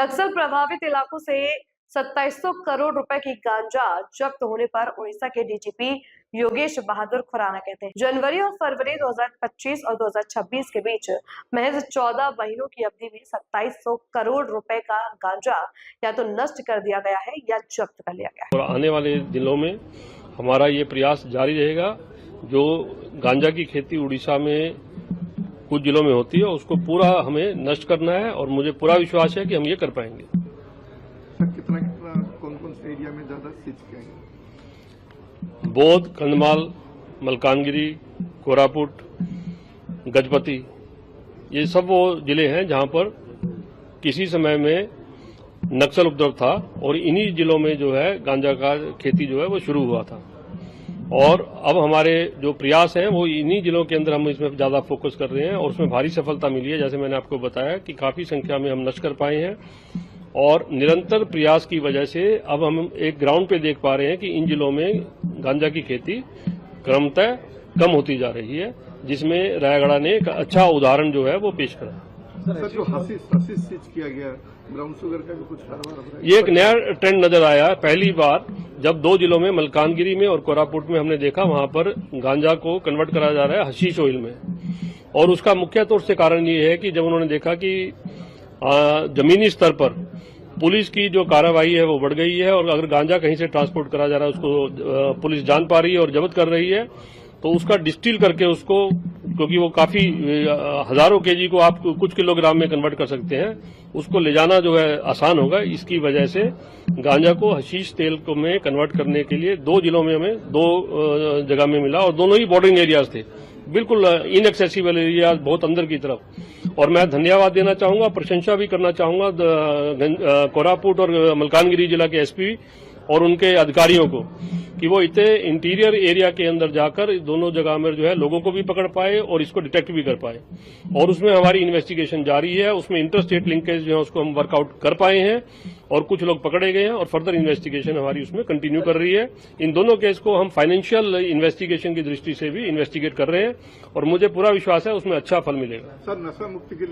नक्सल प्रभावित इलाकों से 2700 करोड़ रुपए की गांजा जब्त होने पर उड़ीसा के डीजीपी योगेश बहादुर खुराना कहते हैं, जनवरी और फरवरी 2025 और 2026 के बीच महज 14 महीनों की अवधि में 2700 करोड़ रुपए का गांजा या तो नष्ट कर दिया गया है या जब्त कर लिया गया है। और आने वाले दिनों में हमारा ये प्रयास जारी रहेगा। जो गांजा की खेती उड़ीसा में कुछ जिलों में होती है उसको पूरा हमें नष्ट करना है और मुझे पूरा विश्वास है कि हम ये कर पाएंगे। सर कितना कौन कौन से एरिया में ज्यादा सीज किया गया? बौद्ध, कंधमाल, मलकानगिरी, कोरापुट, गजपति, ये सब वो जिले हैं जहां पर किसी समय में नक्सल उपद्रव था और इन्हीं जिलों में जो है गांजा का खेती जो है वो शुरू हुआ था। और अब हमारे जो प्रयास हैं वो इन्हीं जिलों के अंदर हम इसमें ज्यादा फोकस कर रहे हैं और उसमें भारी सफलता मिली है। जैसे मैंने आपको बताया कि काफी संख्या में हम नष्ट कर पाए हैं और निरंतर प्रयास की वजह से अब हम एक ग्राउंड पे देख पा रहे हैं कि इन जिलों में गांजा की खेती क्रमतः कम होती जा रही है, जिसमें रायगढ़ ने एक अच्छा उदाहरण जो है वो पेश करा। सर जो हशीश सीज किया गया, ब्राउन शुगर का भी कुछ कारोबार हो रहा है? ये एक नया ट्रेंड नजर आया। पहली बार जब दो जिलों में मलकानगिरी में और कोरापुट में हमने देखा, वहां पर गांजा को कन्वर्ट करा जा रहा है हशीश ऑयल में। और उसका मुख्य तौर से कारण ये है कि जब उन्होंने देखा कि जमीनी स्तर पर पुलिस की जो कार्रवाई है वो बढ़ गई है और अगर गांजा कहीं से ट्रांसपोर्ट करा जा रहा है उसको पुलिस जान पा रही है और जब्त कर रही है, तो उसका डिस्टिल करके उसको, क्योंकि वो काफी हजारों केजी को आप कुछ किलोग्राम में कन्वर्ट कर सकते हैं, उसको ले जाना जो है आसान होगा। इसकी वजह से गांजा को हशीश तेल को में कन्वर्ट करने के लिए दो जिलों में हमें दो जगह में मिला और दोनों ही बॉर्डरिंग एरियाज थे, बिल्कुल इनएक्सेसिबल एरियाज, बहुत अंदर की तरफ। और मैं धन्यवाद देना चाहूंगा, प्रशंसा भी करना चाहूंगा कोरापुट और मलकानगिरी जिला के एसपी और उनके अधिकारियों को कि वो इतने इंटीरियर एरिया के अंदर जाकर दोनों जगह में जो है लोगों को भी पकड़ पाए और इसको डिटेक्ट भी कर पाए। और उसमें हमारी इन्वेस्टिगेशन जारी है, उसमें इंटर स्टेट लिंकेज जो है उसको हम वर्कआउट कर पाए हैं और कुछ लोग पकड़े गए हैं और फर्दर इन्वेस्टिगेशन हमारी उसमें कंटिन्यू कर रही है। इन दोनों केस को हम फाइनेंशियल इन्वेस्टिगेशन की दृष्टि से भी इन्वेस्टिगेट कर रहे हैं और मुझे पूरा विश्वास है उसमें अच्छा फल मिलेगा। सर नशा मुक्ति के लिए